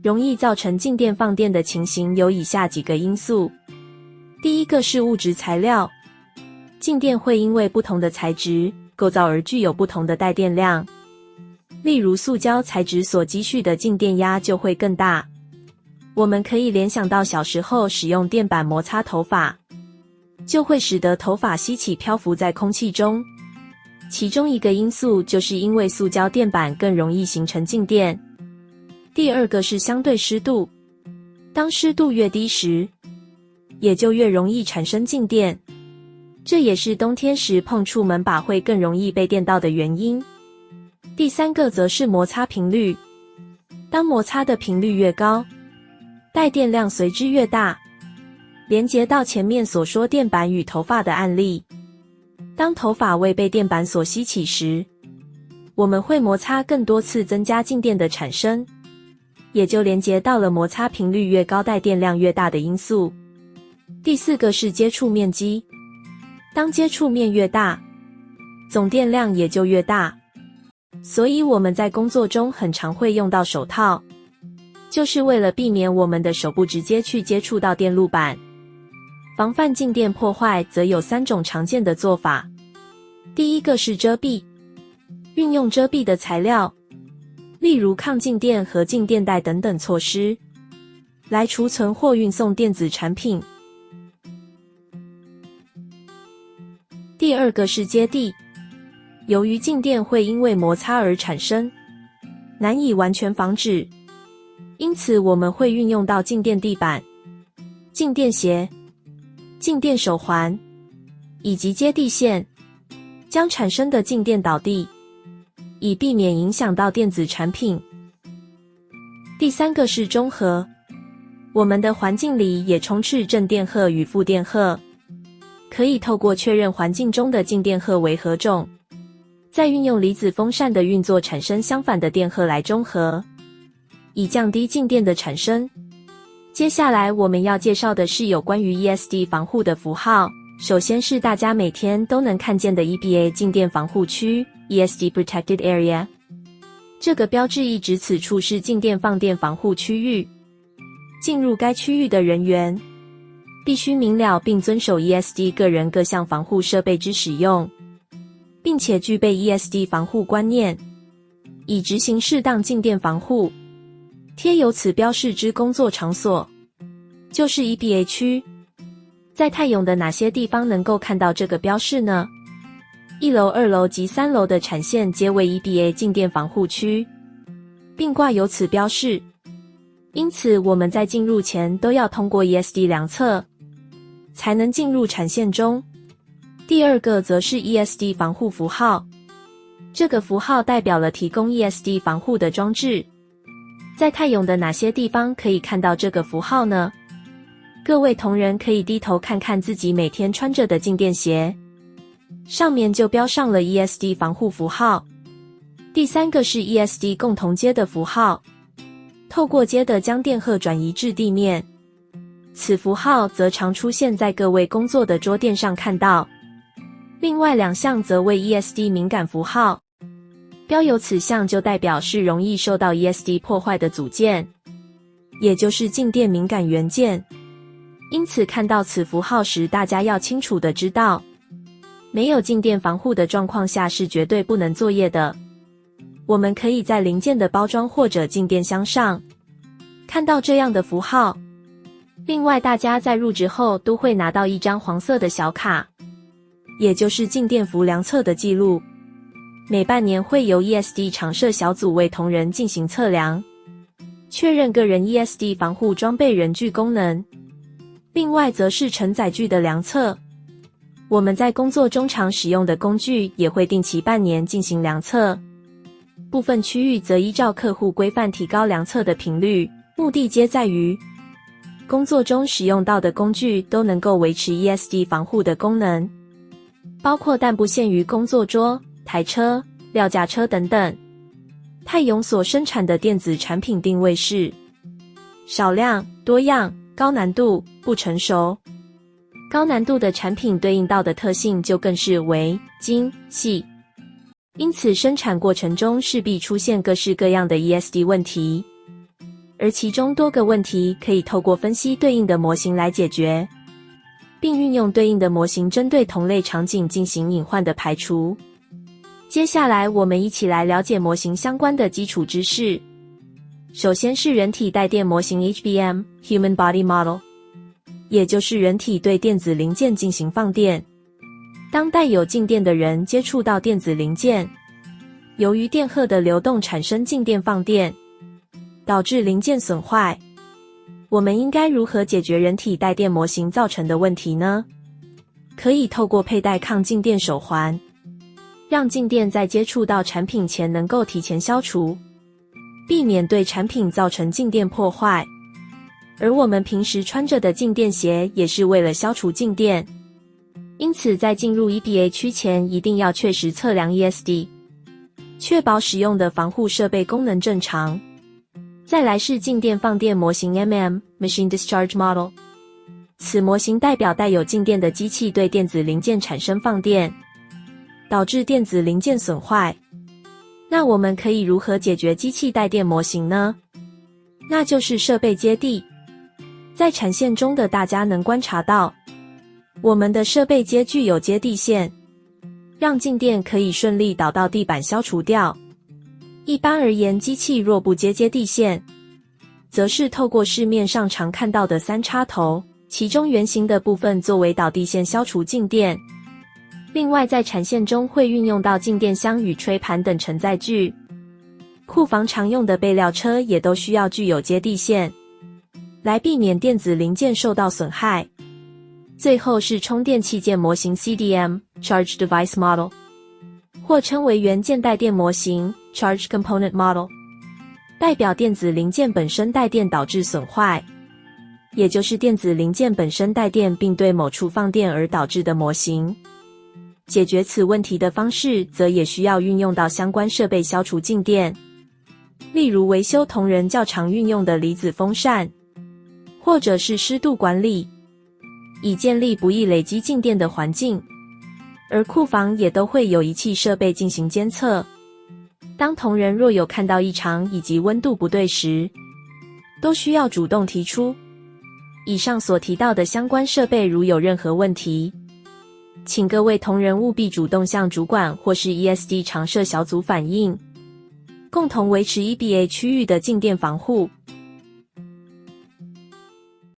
容易造成静电放电的情形有以下几个因素。第一个是物质材料，静电会因为不同的材质构造而具有不同的带电量。例如塑胶材质所积蓄的静电压就会更大。我们可以联想到小时候使用电板摩擦头发，就会使得头发吸起漂浮在空气中。其中一个因素就是因为塑胶电板更容易形成静电。第二个是相对湿度，当湿度越低时，也就越容易产生静电，这也是冬天时碰触门把会更容易被电到的原因。第三个则是摩擦频率，当摩擦的频率越高，带电量随之越大。连接到前面所说电板与头发的案例，当头发未被电板所吸起时，我们会摩擦更多次，增加静电的产生，也就连接到了摩擦频率越高带电量越大的因素。第四个是接触面积，当接触面越大，总电量也就越大。所以我们在工作中很常会用到手套，就是为了避免我们的手部直接去接触到电路板。防范静电破坏则有3种常见的做法。第一个是遮蔽，运用遮蔽的材料，例如抗静电和静电带等等措施，来储存或运送电子产品。第二个是接地，由于静电会因为摩擦而产生，难以完全防止，因此我们会运用到静电地板、静电鞋、静电手环以及接地线，将产生的静电导地，以避免影响到电子产品。第三个是中和，我们的环境里也充斥正电荷与负电荷，可以透过确认环境中的静电荷为何种，再运用离子风扇的运作产生相反的电荷来中和，以降低静电的产生。接下来我们要介绍的是有关于 ESD 防护的符号。首先是大家每天都能看见的 EPA 静电防护区 ESD Protected Area， 这个标志意指此处是静电放电防护区域。进入该区域的人员必须明了并遵守 ESD 个人各项防护设备之使用，并且具备 ESD 防护观念，以执行适当静电防护。贴有此标示之工作场所就是 EPA 区。在泰永的哪些地方能够看到这个标示呢？1楼、2楼及3楼的产线皆为 EPA 静电防护区，并挂有此标示。因此我们在进入前都要通过 ESD 量测，才能进入产线中。第二个则是 ESD 防护符号，这个符号代表了提供 ESD 防护的装置。在泰永的哪些地方可以看到这个符号呢？各位同仁可以低头看看自己每天穿着的静电鞋，上面就标上了 ESD 防护符号。第三个是 ESD 共同接的符号，透过接的将电荷转移至地面，此符号则常出现在各位工作的桌垫上看到。另外2项则为 ESD 敏感符号，标有此项就代表是容易受到 ESD 破坏的组件，也就是静电敏感元件。因此看到此符号时，大家要清楚地知道，没有静电防护的状况下是绝对不能作业的。我们可以在零件的包装或者静电箱上看到这样的符号。另外大家在入职后都会拿到一张黄色的小卡，也就是静电符量测的记录。每半年会由 ESD 常设小组为同仁进行测量，确认个人 ESD 防护装备人具功能。另外则是承载具的量测，我们在工作中常使用的工具也会定期半年进行量测。部分区域则依照客户规范提高量测的频率，目的皆在于工作中使用到的工具都能够维持 ESD 防护的功能，包括但不限于工作桌、台车、料架车等等。泰永所生产的电子产品定位是少量、多样、高难度、不成熟。高难度的产品对应到的特性就更是微、精、细，因此生产过程中势必出现各式各样的 ESD 问题。而其中多个问题可以透过分析对应的模型来解决，并运用对应的模型针对同类场景进行隐患的排除。接下来我们一起来了解模型相关的基础知识。首先是人体带电模型 HBM（Human Body Model）， 也就是人体对电子零件进行放电。当带有静电的人接触到电子零件，由于电荷的流动产生静电放电，导致零件损坏。我们应该如何解决人体带电模型造成的问题呢？可以透过佩戴抗静电手环，让静电在接触到产品前能够提前消除，避免对产品造成静电破坏。而我们平时穿着的静电鞋也是为了消除静电，因此在进入 EPA 区前一定要确实测量 ESD， 确保使用的防护设备功能正常。再来是静电放电模型 MM（Machine Discharge Model）， 此模型代表带有静电的机器对电子零件产生放电，导致电子零件损坏。那我们可以如何解决机器带电模型呢？那就是设备接地。在产线中的大家能观察到，我们的设备接具有接地线，让静电可以顺利导到地板消除掉。一般而言，机器若不接地线，则是透过市面上常看到的3插头，其中圆形的部分作为导地线消除静电。另外在产线中会运用到静电箱与吹盘等承载具，库房常用的备料车也都需要具有接地线，来避免电子零件受到损害。最后是充电器件模型 CDM（Charge Device Model）， 或称为元件带电模型 （Charge Component Model）， 代表电子零件本身带电导致损坏，也就是电子零件本身带电并对某处放电而导致的模型。解决此问题的方式，则也需要运用到相关设备消除静电，例如维修同仁较常运用的离子风扇，或者是湿度管理，以建立不易累积静电的环境。而库房也都会有仪器设备进行监测，当同仁若有看到异常以及温度不对时，都需要主动提出。以上所提到的相关设备如有任何问题，请各位同仁务必主动向主管或是 ESD 常设小组反映，共同维持 EBA 区域的静电防护。